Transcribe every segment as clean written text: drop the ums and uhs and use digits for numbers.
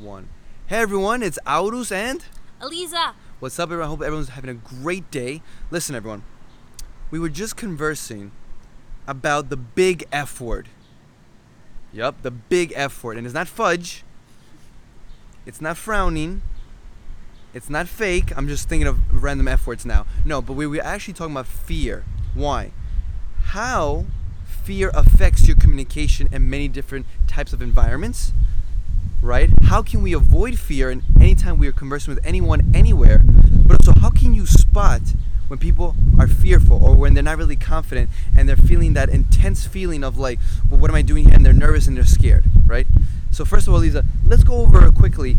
1. Hey everyone, it's Aurus and Eliza. What's up everyone? I hope everyone's having a great day. Listen everyone, we were just conversing about the big F word. Yup, the big F word. And it's not fudge. It's not frowning. It's not fake. I'm just thinking of random F words now. No, but we were actually talking about fear. Why? How fear affects your communication in many different types of environments, right? How can we avoid fear in anytime we are conversing with anyone, anywhere? But also, how can you spot when people are fearful or when they're not really confident and they're feeling that intense feeling of like, well, what am I doing here? And they're nervous and they're scared, right? So first of all, Lisa, let's go over quickly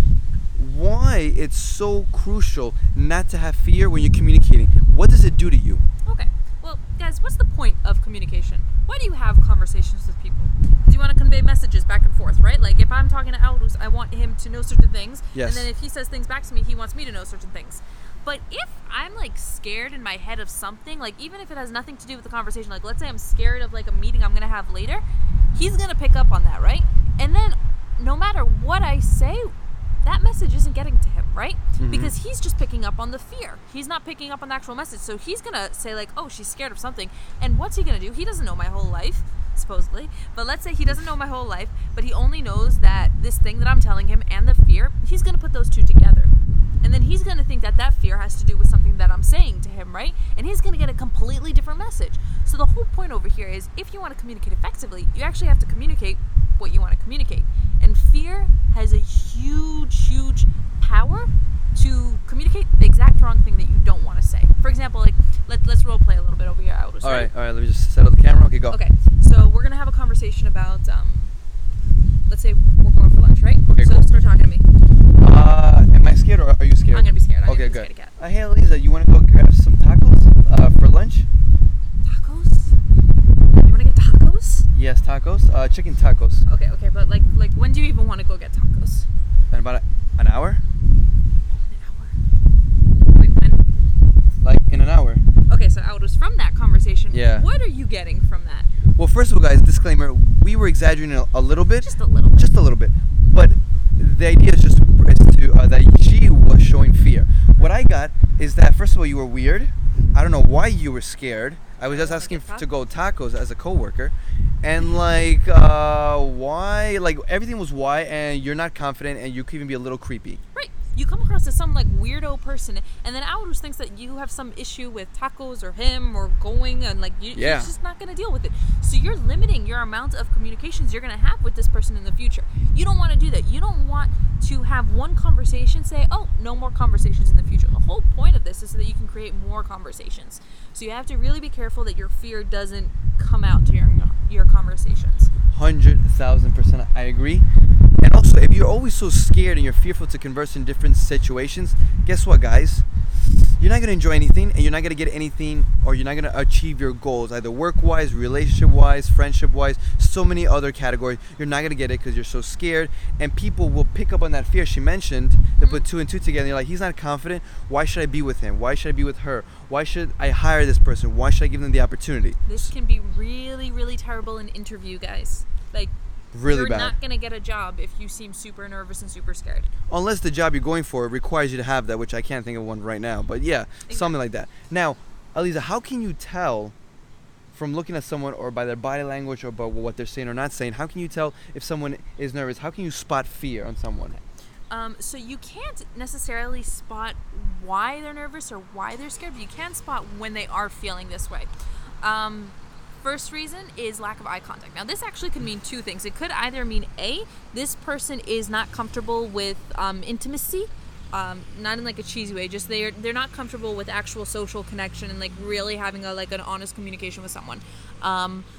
why it's so crucial not to have fear when you're communicating. What does it do to you? Okay. Well, guys, what's the point of communication? Why do you have conversations with people? Do you want to convey messages back and forth, right? Like if I'm talking to Aurus, I want him to know certain things. Yes. And then if he says things back to me, he wants me to know certain things. But if I'm like scared in my head of something, like even if it has nothing to do with the conversation, like let's say I'm scared of like a meeting I'm going to have later, he's going to pick up on that, right? And then no matter what I say, that message isn't getting to him, right? Mm-hmm. Because he's just picking up on the fear. He's not picking up on the actual message. So he's going to say like, oh, she's scared of something. And what's he going to do? He doesn't know my whole life, supposedly. But let's say he doesn't know my whole life, but he only knows that this thing that I'm telling him and the fear, he's going to put those two together. And then he's going to think that that fear has to do with something that I'm saying to him, right? And he's going to get a completely different message. So the whole point over here is if you want to communicate effectively, you actually have to communicate what you want to communicate. And fear has a huge power to communicate the exact wrong thing that you don't want to say. For example, like let's role play a little bit over here. All right. Let me just set up the camera. Okay, go. Okay, so we're going to have a conversation about, let's say we're going for lunch, right? Okay, so cool. Start talking to me. Am I scared or are you scared? I'm going to be scared. Okay, good. Hey, Eliza, you want to go grab some tacos for lunch? Tacos? You want to get tacos? Yes, tacos. Chicken tacos. Okay, but like when do you even want to go get tacos? In about an hour? An hour? Wait, when? Like in an hour. Okay, so Aldous, from that conversation, Yeah. What are you getting from that? Well, first of all, guys, disclaimer, we were exaggerating a little bit. Just a little bit. Just a little bit. But the idea is just that she was showing fear. What I got is that, first of all, you were weird. I don't know why you were scared. I was just asking to go tacos as a coworker. And like, why? Like, everything was why, and you're not confident, and you could even be a little creepy. Right. You come across as some like weirdo person, and then Aldous thinks that you have some issue with tacos or him or going, and like you're just not going to deal with it. So you're limiting your amount of communications you're going to have with this person in the future. You don't want to do that. You don't want to have one conversation, say, oh, no more conversations in the future. The whole point of this is so that you can create more conversations. So you have to really be careful that your fear doesn't come out during your conversations. 100,000% I agree. And also, if you're always so scared and you're fearful to converse in different situations, guess what, guys? You're not going to enjoy anything, and you're not going to get anything, or you're not going to achieve your goals, either work-wise, relationship-wise, friendship-wise, so many other categories. You're not going to get it because you're so scared, and people will pick up on that fear she mentioned. They put two and two together, and you're like, he's not confident. Why should I be with him? Why should I be with her? Why should I hire this person? Why should I give them the opportunity? This can be really terrible in interview, guys. Like, really you're bad. not going to get a job if you seem super nervous and super scared. Unless the job you're going for requires you to have that, which I can't think of one right now. But yeah, something like that. Now, Eliza, how can you tell from looking at someone or by their body language or by what they're saying or not saying, how can you tell if someone is nervous? How can you spot fear on someone? So you can't necessarily spot why they're nervous or why they're scared, but you can spot when they are feeling this way. First reason is lack of eye contact. Now, this actually could mean two things. It could either mean A, this person is not comfortable with intimacy, not in like a cheesy way, just they're not comfortable with actual social connection and like really having an honest communication with someone.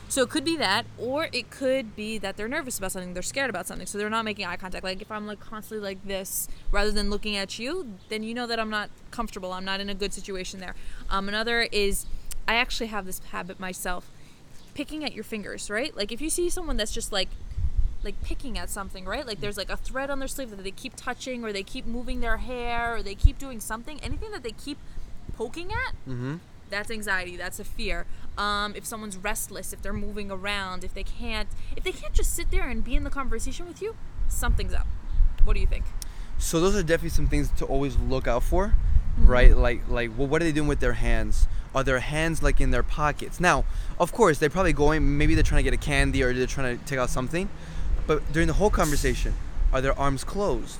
So it could be that, or it could be that they're nervous about something, they're scared about something, so they're not making eye contact. Like if I'm like constantly like this rather than looking at you, then you know that I'm not comfortable, I'm not in a good situation there. Another is, I actually have this habit myself, picking at your fingers, right? Like if you see someone that's just like picking at something, right? Like there's like a thread on their sleeve that they keep touching, or they keep moving their hair, or they keep doing something, anything that they keep poking at, that's anxiety, that's a fear. If someone's restless, if they're moving around, if they can't just sit there and be in the conversation with you, something's up. What do you think? So those are definitely some things to always look out for, right? Like, well, what are they doing with their hands? Are their hands like in their pockets? Now, of course, they're probably going. Maybe they're trying to get a candy or they're trying to take out something. But during the whole conversation, are their arms closed?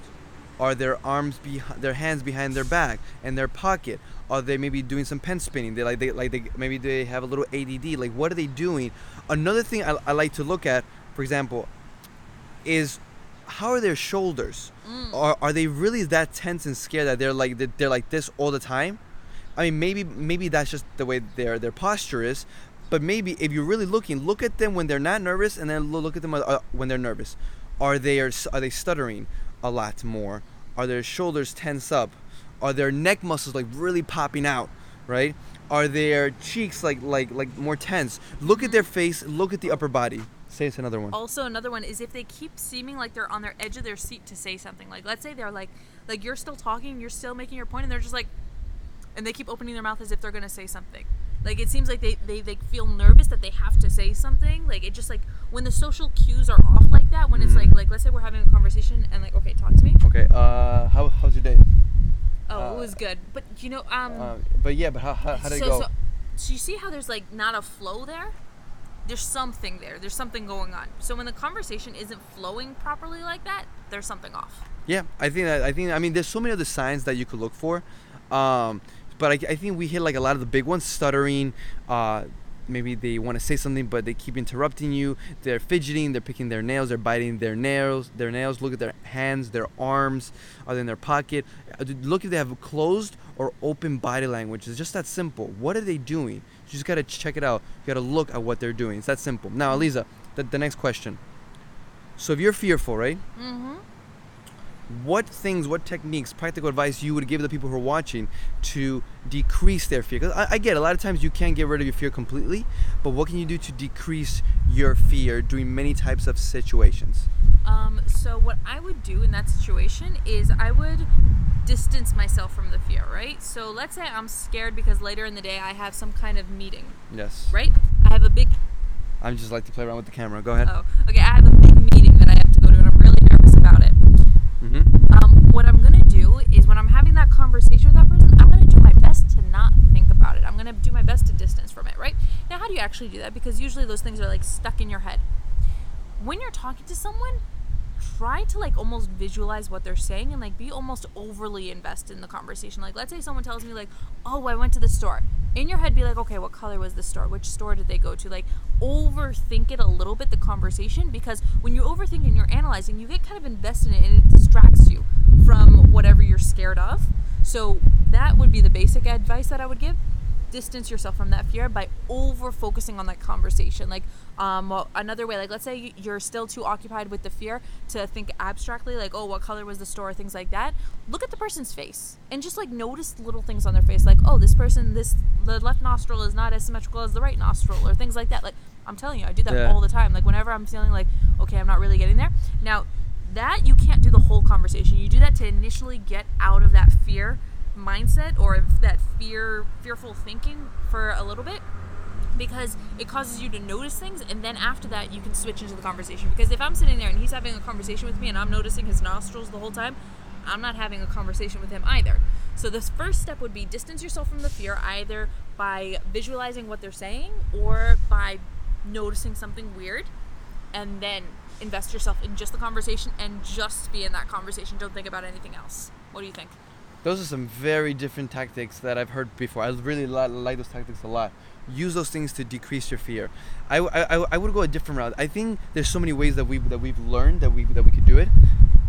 Are their arms their hands behind their back and their pocket? Are they maybe doing some pen spinning? Maybe they have a little ADD. Like, what are they doing? Another thing I like to look at, for example, is how are their shoulders? Are they really that tense and scared that they're like this all the time? I mean, maybe that's just the way their posture is. But maybe if you're really looking, look at them when they're not nervous, and then look at them when they're nervous. Are they stuttering a lot more? Are their shoulders tense up? Are their neck muscles like really popping out? Right? Are their cheeks like more tense? Look at their face. Look at the upper body. Say it's another one. Also, another one is if they keep seeming like they're on their edge of their seat to say something. Like, let's say they're like you're still talking, you're still making your point, and they're just like, and they keep opening their mouth as if they're gonna say something. Like, it seems like they feel nervous that they have to say something. Like, it just like when the social cues are off like that. When it's like let's say we're having a conversation and like, okay, talk to me. Okay. How's your day? Oh, it was good, but But how did it go? So you see how there's like not a flow there? There's something there. There's something going on. So when the conversation isn't flowing properly like that, there's something off. Yeah, I mean, there's so many other signs that you could look for, but I think we hit like a lot of the big ones: stuttering. Maybe they want to say something, but they keep interrupting you. They're fidgeting. They're picking their nails. They're biting their nails. Look at their hands, their arms. Are they in their pocket? Look if they have closed or open body language. It's just that simple. What are they doing? You just gotta check it out. You gotta look at what they're doing. It's that simple. Now, Aliza, the next question. So if you're fearful, right? Mm-hmm. What techniques, practical advice you would give the people who are watching to decrease their fear? Because I get it, a lot of times you can't get rid of your fear completely, but what can you do to decrease your fear during many types of situations? So what I would do in that situation is I would distance myself from the fear, right? So let's say I'm scared because later in the day I have some kind of meeting. Yes. Right? I have a big... I just like to play around with the camera. Go ahead. Oh, okay. I have a big meeting that I have to go to and I'm really nervous about it. What I'm going to do is when I'm having that conversation with that person, I'm going to do my best to not think about it. I'm going to do my best to distance from it, right? Now, how do you actually do that? Because usually those things are like stuck in your head. When you're talking to someone, try to like almost visualize what they're saying and like be almost overly invested in the conversation. Like, let's say someone tells me like, oh, I went to the store. In your head, be like, okay, what color was the store? Which store did they go to? Like, overthink it a little bit, the conversation, because when you overthink and you're analyzing, you get kind of invested in it and it distracts you from whatever you're scared of. So that would be the basic advice that I would give. Distance yourself from that fear by over focusing on that conversation. Like, another way, like let's say you're still too occupied with the fear to think abstractly, like, oh, what color was the store, things like that. Look at the person's face and just like notice little things on their face, like, oh, this person, the left nostril is not as symmetrical as the right nostril, or things like that. Like, I'm telling you, I do that all the time. Like, whenever I'm feeling like, okay, I'm not really getting there. Now, that you can't do the whole conversation. You do that to initially get out of that fear mindset or that fearful thinking for a little bit, because it causes you to notice things, and then after that you can switch into the conversation. Because if I'm sitting there and he's having a conversation with me and I'm noticing his nostrils the whole time, I'm not having a conversation with him either. So this first step would be distance yourself from the fear, either by visualizing what they're saying or by noticing something weird, and then invest yourself in just the conversation and just be in that conversation. Don't think about anything else. What do you think? Those are some very different tactics that I've heard before. I really like those tactics a lot. Use those things to decrease your fear. I would go a different route. I think there's so many ways that we've learned that we could do it,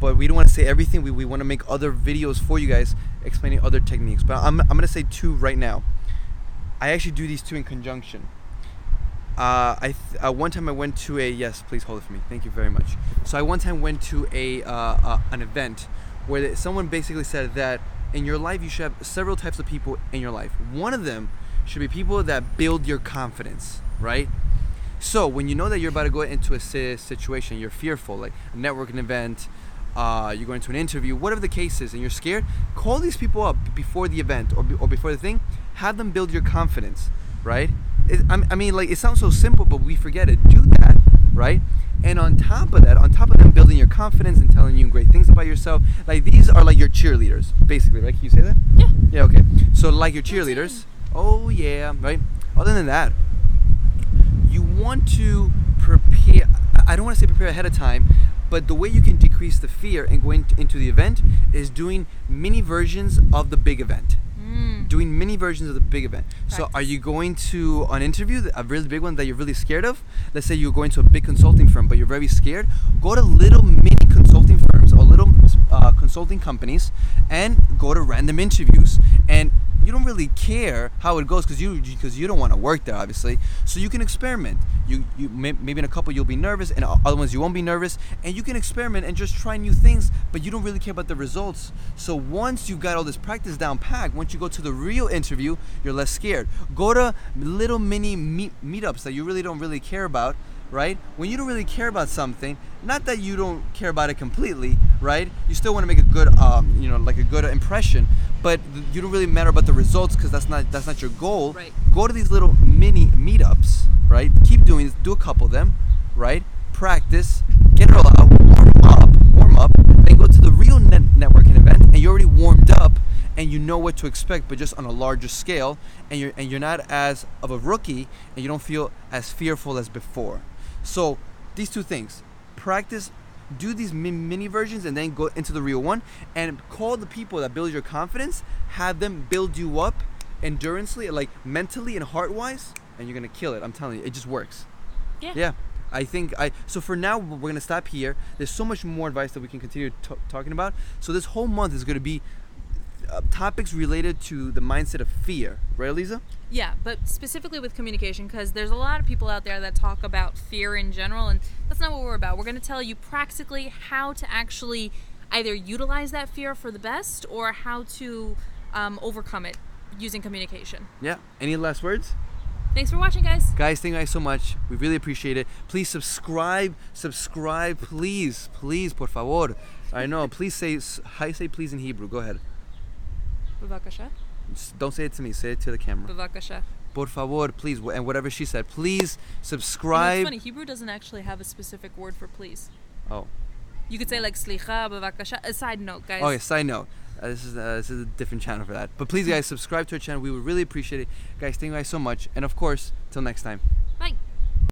but we don't want to say everything. We want to make other videos for you guys explaining other techniques. But I'm gonna say two right now. I actually do these two in conjunction. One time I went to a, yes, please hold it for me. Thank you very much. So I one time went to an event where someone basically said that in your life you should have several types of people in your life. One of them should be people that build your confidence, right? So when you know that you're about to go into a situation, you're fearful, like a networking event, you're going to an interview, whatever the case is, and you're scared, call these people up before the event or before the thing. Have them build your confidence, right? I mean, like, it sounds so simple, but we forget it. Do that, right? And on top of them building your confidence and telling you great things about yourself, like these are like your cheerleaders, basically, right? Can you say that? Yeah. Yeah, okay. So like your cheerleaders. Oh yeah, right? Other than that, you want to prepare. I don't want to say prepare ahead of time, but the way you can decrease the fear and go into the event is doing mini versions of the big event. Doing mini versions of the big event. So are you going to an interview, a really big one that you're really scared of? Let's say you're going to a big consulting firm, but you're very scared. Go to little mini consulting firms or little consulting companies and go to random interviews. And you don't really care how it goes because you don't want to work there, obviously. So you can experiment. Maybe in a couple you'll be nervous, and other ones you won't be nervous, and you can experiment and just try new things. But you don't really care about the results. So once you've got all this practice down packed, once you go to the real interview, you're less scared. Go to little mini meetups that you really don't really care about. Right? When you don't really care about something, not that you don't care about it completely, right? You still want to make a good, like a good impression, but you don't really matter about the results because that's not your goal. Right. Go to these little mini meetups, right? Keep doing this. Do a couple of them, right? Practice, get it all out, warm up, then go to the real networking event, and you're already warmed up, and you know what to expect, but just on a larger scale, and you're not as of a rookie, and you don't feel as fearful as before. So these two things, practice, do these mini versions, and then go into the real one, and call the people that build your confidence, have them build you up endurance-ly, like mentally and heart-wise, and you're gonna kill it. I'm telling you, it just works. Yeah. So for now, we're gonna stop here. There's so much more advice that we can continue talking about. So this whole month is gonna be topics related to the mindset of fear, right, Eliza? Yeah, but specifically with communication, because there's a lot of people out there that talk about fear in general, and that's not what we're about. We're going to tell you practically how to actually either utilize that fear for the best or how to overcome it using communication. Yeah. Any last words? Thanks for watching, guys. Guys, thank you guys so much. We really appreciate it. Please subscribe, please, por favor. I know. Please say please in Hebrew. Go ahead. Bavakasha. Don't say it to me. Say it to the camera. Bavakasha. Por favor, please, and whatever she said. Please subscribe. It's funny. Hebrew doesn't actually have a specific word for please. Oh. You could say like slicha, bavakasha. A side note, guys. Oh yeah, side note. This is a different channel for that. But please, guys, subscribe to our channel. We would really appreciate it. Guys, thank you guys so much. And of course, till next time.